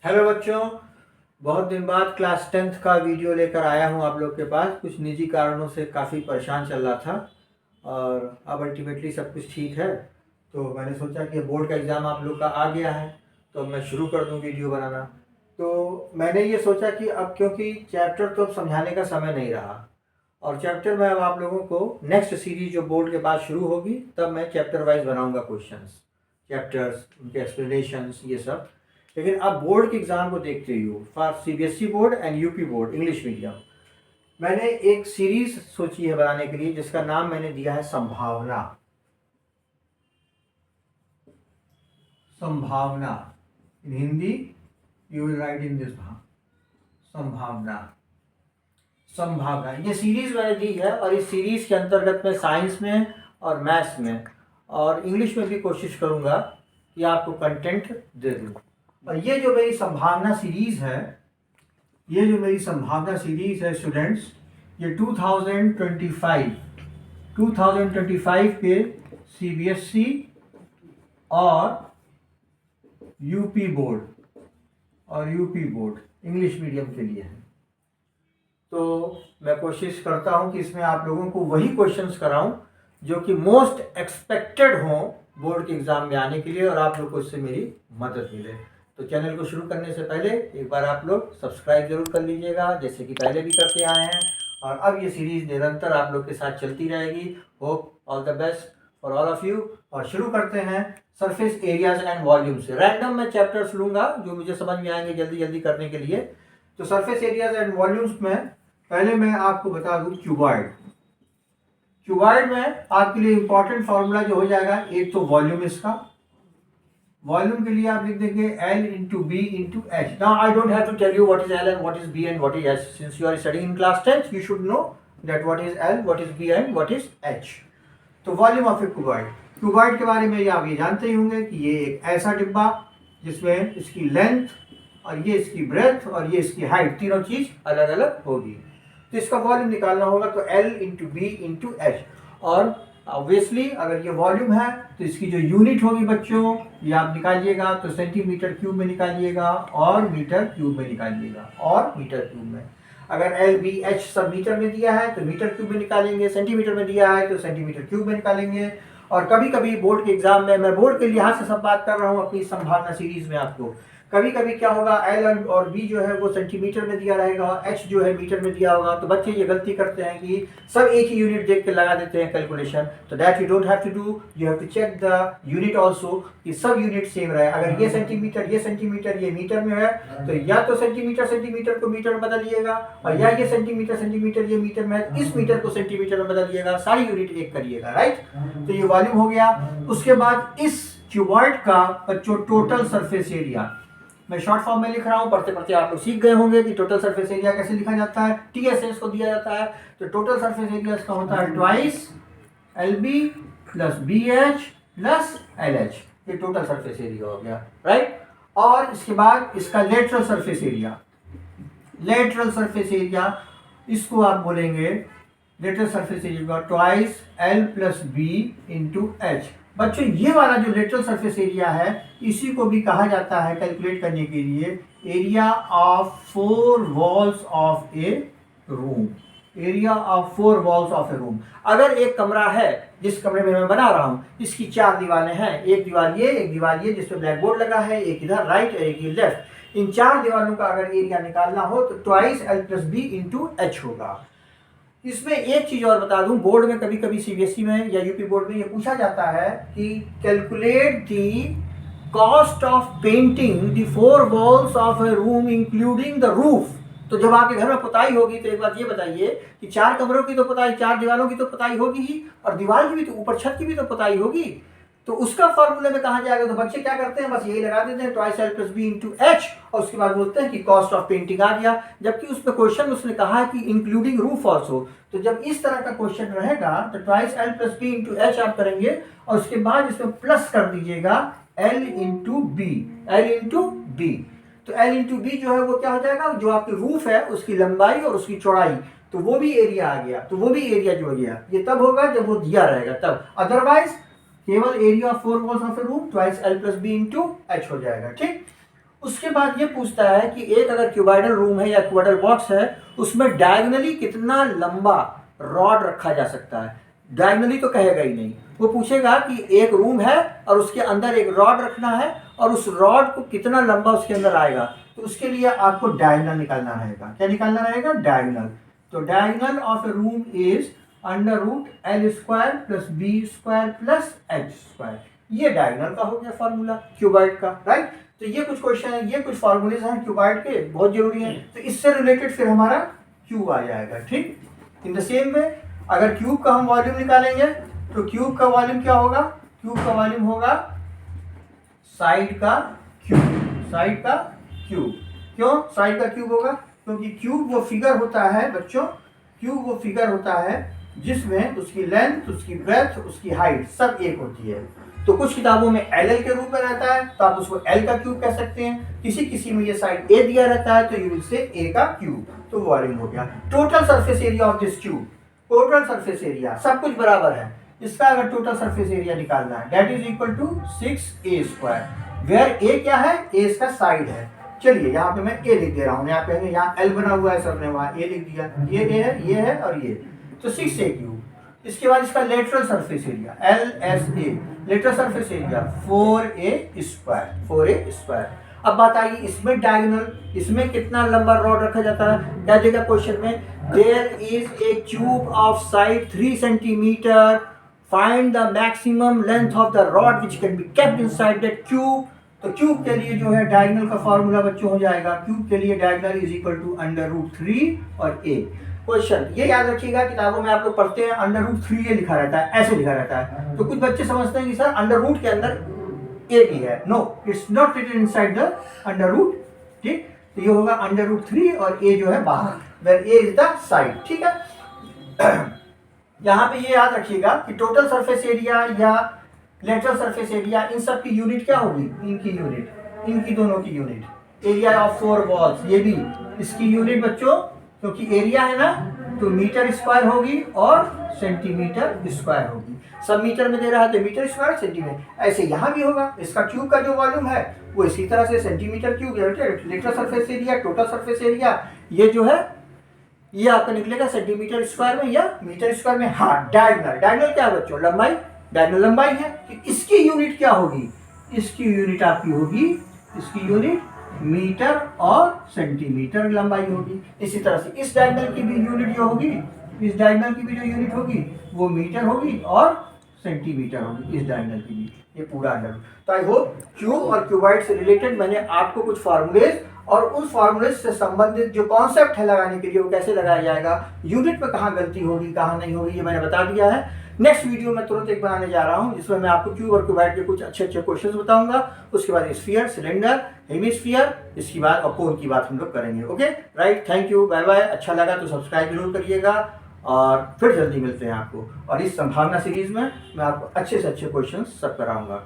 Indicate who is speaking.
Speaker 1: Hello बच्चों, बहुत दिन बाद क्लास 10th का वीडियो लेकर आया हूँ आप लोग के पास। कुछ निजी कारणों से काफ़ी परेशान चल रहा था और अब अल्टीमेटली सब कुछ ठीक है। तो मैंने सोचा कि बोर्ड का एग्ज़ाम आप लोग का आ गया है तो अब मैं शुरू कर दूँ वीडियो बनाना। तो मैंने ये सोचा कि अब क्योंकि चैप्टर तो अब समझाने का समय नहीं रहा और चैप्टर में अब आप लोगों को नेक्स्ट सीरीज जो बोर्ड के बाद शुरू होगी तब मैं चैप्टर वाइज बनाऊँगा क्वेश्चंस, चैप्टर्स, उनके एक्सप्लेनेशंस, ये सब। लेकिन अब बोर्ड के एग्जाम को देखते ही हो, for CBSE board and UP board English medium, मैंने एक सीरीज सोची है बनाने के लिए जिसका नाम मैंने दिया है संभावना। Sambhavana in Hindi you will write in this sambhavana. संभावना ये सीरीज मैंने दी है और इस सीरीज के अंतर्गत मैं साइंस में और मैथ्स में और इंग्लिश में भी कोशिश करूंगा कि आपको कंटेंट दे दूं। और ये जो मेरी संभावना सीरीज है, ये जो मेरी संभावना सीरीज है स्टूडेंट्स, ये 2025 के सीबीएसई और यूपी बोर्ड इंग्लिश मीडियम के लिए है। तो मैं कोशिश करता हूं कि इसमें आप लोगों को वही क्वेश्चंस कराऊं जो कि मोस्ट एक्सपेक्टेड हों बोर्ड के एग्जाम में आने के लिए और आप लोग को इससे मेरी मदद मिले। तो चैनल को शुरू करने से पहले एक बार आप लोग सब्सक्राइब जरूर कर लीजिएगा, जैसे कि पहले भी करते आए हैं। और अब ये सीरीज निरंतर आप लोग के साथ चलती रहेगी। Hope all the best for all of you. और शुरू करते हैं सरफेस एरियाज एंड वॉल्यूम से। रैंडम मैं चैप्टर्स लूंगा जो मुझे समझ में आएंगे जल्दी जल्दी करने के लिए। तो सरफेस एरियाज एंड वॉल्यूम्स में पहले मैं आपको बता दूं क्यूबॉइड में आपके लिए इंपॉर्टेंट फॉर्मूला जो हो जाएगा, एक तो वॉल्यूम, इसका वॉल्यूम के लिए आप लिख देंगे L into B into H. Now I don't have to tell you what is L and what is B and what is H. Since you are studying in class 10th, you should know that what is L, what is B and what is H. तो volume of A cuboid के बारे में आप ये जानते ही होंगे कि ये एक ऐसा डिब्बा जिसमें इसकी लेंथ और ये इसकी ब्रेथ और ये इसकी हाइट, तीनों चीज अलग अलग होगी। तो इसका वॉल्यूम निकालना होगा तो L into B into H। और ऑब्वियसली अगर ये वॉल्यूम है तो इसकी जो यूनिट होगी बच्चों, ये आप निकालिएगा तो सेंटीमीटर क्यूब में निकालिएगा और मीटर क्यूब में निकालिएगा और मीटर क्यूब में। अगर L B H सब मीटर में दिया है तो मीटर क्यूब में निकालेंगे, सेंटीमीटर में दिया है तो सेंटीमीटर क्यूब में निकालेंगे। और कभी कभी बोर्ड के एग्जाम में, मैं बोर्ड के लिहाज से सब बात कर रहा हूँ अपनी संभावना सीरीज में, आपको कभी कभी क्या होगा, L और B जो है वो सेंटीमीटर में दिया रहेगा और H जो है मीटर में दिया होगा। तो बच्चे ये गलती करते हैं कि सब एक ही यूनिट देख के लगा देते हैं कैलकुलेशन। तो that you don't have to do, you have to check the unit also कि सब यूनिट सेम रहे। अगर ये सेंटीमीटर ये मीटर में है तो या तो सेंटीमीटर को मीटर में बदलिएगा और या ये सेंटीमीटर ये मीटर में है, इस मीटर को सेंटीमीटर में बदलिएगा, सारी यूनिट एक करिएगा, राइट। तो ये वॉल्यूम हो गया। उसके बाद इस क्यूबॉइड का जो टोटल सरफेस एरिया, मैं शॉर्ट फॉर्म में लिख रहा हूं, पढ़ते पढ़ते आप लोग सीख गए होंगे कि टोटल सरफेस एरिया कैसे लिखा जाता है। टीएसएस को दिया जाता है तो टोटल सरफेस एरिया इसका होता है twice LB plus BH plus LH। ये टोटल सरफेस एरिया हो गया, राइट। और इसके बाद इसका लेटरल सरफेस एरिया इसको आप बोलेंगे, lateral surface area twice L plus B into H। बच्चों ये वाला जो लेटरल सरफेस एरिया है इसी को भी कहा जाता है कैलकुलेट करने के लिए area of 4 walls of a room. अगर एक कमरा है जिस कमरे में मैं बना रहा हूं, इसकी 4 दीवारें हैं, एक दीवार ये जिसपे ब्लैक बोर्ड लगा है, एक इधर राइट और एक लेफ्ट। इन 4 दीवारों का अगर एरिया निकालना हो तो twice L plus B into H होगा। इसमें एक चीज और बता दूं, बोर्ड में कभी कभी सीबीएसई में या यूपी बोर्ड में ये पूछा जाता है कि calculate the cost of painting the 4 walls of a room including the roof. तो जब आपके घर में पुताई होगी तो एक बात ये बताइए कि 4 कमरों की तो पुताई, 4 दीवारों की तो पुताई होगी ही और दीवार की भी तो, ऊपर छत की भी तो पुताई होगी। तो उसका फॉर्मूले में कहा जाएगा। तो बच्चे क्या करते हैं, बस यही लगा देते हैं twice L plus B into H और उसके बाद बोलते हैं कि कॉस्ट ऑफ पेंटिंग आ गया, जबकि उस पर क्वेश्चन उसने कहा है कि इंक्लूडिंग रूफ ऑल्सो। तो जब इस तरह का क्वेश्चन रहेगा तो twice L plus B into H आप करेंगे और उसके बाद इसमें प्लस कर दीजिएगा L इंटू B। तो L इंटू B जो है वो क्या हो जाएगा, जो आपकी रूफ है उसकी लंबाई और उसकी चौड़ाई, तो वो भी एरिया आ गया। तो वो भी एरिया जो हो गया, ये तब होगा जब वो दिया रहेगा तब, अदरवाइज केवल area of 4 walls of a room twice L plus B into H हो जाएगा, ठीक। उसके बाद ये पूछता है कि एक अगर क्यूबाइडल रूम है या क्यूबाइडल बॉक्स है, उसमें डायगोनली कितना लंबा रॉड रखा जा सकता है। डायगोनली तो कहेगा ही नहीं, वो पूछेगा कि एक रूम है और उसके अंदर एक रॉड रखना है और उस रॉड को कितना लंबा उसके अंदर आएगा, तो उसके लिए आपको डायगोनल निकालना रहेगा। क्या निकालना रहेगा? डायगोनल। तो diagonal of a room is under root L square plus B square plus H square. ये डायगोनल का हो गया फॉर्मूला क्यूबाइड का, राइट। तो ये कुछ क्वेश्चन है, ये कुछ फॉर्मूलेज हैं क्यूबाइड के, बहुत जरूरी हैं। तो इससे रिलेटेड फिर हमारा क्यूब आ जाएगा, ठीक। इन द सेम वे अगर क्यूब का हम वॉल्यूम निकालेंगे तो क्यूब का वॉल्यूम क्या होगा? क्यूब का वॉल्यूम होगा साइड का क्यूब। साइड का क्यूब। क्यों साइड का क्यूब होगा? क्योंकि क्यूब वो फिगर होता है बच्चों, क्यूब वो फिगर होता है जिसमें उसकी लेंथ, उसकी ब्रेथ, उसकी हाइट सब एक होती है। तो कुछ किताबों में एल के रूप में रहता है तो आप उसको एल का क्यूब कह सकते हैं, किसी में ये साइड ए दिया रहता है तो यू विल से ए का क्यूब। तो वॉल्यूम हो गया। Total surface area of this cube, total surface area सब कुछ बराबर है, इसका अगर टोटल सरफेस एरिया निकालना है that is equal to 6a square, where a क्या है? ए इसका साइड है। चलिए यहाँ पे मैं ए लिख दे रहा हूँ, यहाँ पे यहाँ एल बना हुआ है, सर ने वहाँ ए लिख दिया, ये ए है, ये है और ये, तो 6a क्यूब। इसके बाद इसका lateral surface area LSA, lateral surface area 4a square, 4a square. अब बात आई इसमें डायगोनल, इसमें कितना लंबा रॉड रखा जाता है? क्या देगा क्वेश्चन में? There is a cube of side 3 centimetre, find the maximum length of the rod which can be kept inside that cube. तो क्यूब के लिए जो है डायगोनल का फॉर्मूला बच्चों हो जाएगा, क्यूब के लिए diagonal is equal to under root 3 और a। क्वेश्चन ये याद रखिएगा, किताबों में आप लोग पढ़ते हैं अंडर रूट 3a लिखा रहता है, ऐसे लिखा रहता है। तो कुछ बच्चे समझते हैं कि सर अंडर रूट के अंदर a भी है। No, it's not written inside the under root, ठीक। तो ये होगा अंडर रूट 3 और a जो है बाहर, where a is the side, ठीक है। यहाँ पे ये याद रखिएगा कि टोटल सरफेस एरिया या लेटरल सरफेस एरिया, इन सब की यूनिट क्या होगी? इनकी यूनिट, इनकी दोनों की यूनिट। एरिया ऑफ 4 वॉल्स, ये भी इसकी यूनिट बच्चों, क्योंकि एरिया है ना तो मीटर स्क्वायर होगी और सेंटीमीटर स्क्वायर होगी। सब मीटर में दे रहा है तो मीटर स्क्वायर सेंटीमीटर, ऐसे यहाँ भी होगा। इसका क्यूब का जो वॉल्यूम है वो इसी तरह से centimetre cube, lateral surface area, total surface area, ये जो है ये आपका निकलेगा सेंटीमीटर स्क्वायर में या मीटर स्क्वायर में। हाँ, डायगोनल, डायगोनल क्या है बच्चों? लंबाई, डायगोनल लंबाई है। कि इसकी यूनिट क्या होगी? इसकी यूनिट आपकी होगी, इसकी यूनिट मीटर और सेंटीमीटर लंबाई होगी। इसी तरह से इस डायगोनल की भी यूनिट जो होगी, इस डायगोनल की भी जो यूनिट होगी वो मीटर होगी और सेंटीमीटर होगी, इस डायगोनल की भी। ये पूरा अंडर। तो आई होप क्यूब और क्यूबाइड से रिलेटेड मैंने आपको कुछ फॉर्मूलेज और उन फॉर्मूलेज से संबंधित जो कॉन्सेप्ट है लगाने के लिए वो कैसे लगाया जाएगा, यूनिट पे कहाँ गलती होगी कहाँ नहीं होगी, ये मैंने बता दिया है। नेक्स्ट वीडियो में तुरंत एक बनाने जा रहा हूँ जिसमें मैं आपको क्यूब और क्यूबाइड के कुछ अच्छे अच्छे क्वेश्चंस बताऊंगा। उसके बाद स्फीयर, सिलेंडर, हेमिस्फीयर, इसके बाद और कोन की बात हम लोग करेंगे। Okay, right, thank you, bye bye. अच्छा लगा तो सब्सक्राइब जरूर करिएगा और फिर जल्दी मिलते हैं आपको। और इस संभावना सीरीज में मैं आपको अच्छे से अच्छे क्वेश्चन सब कराऊंगा।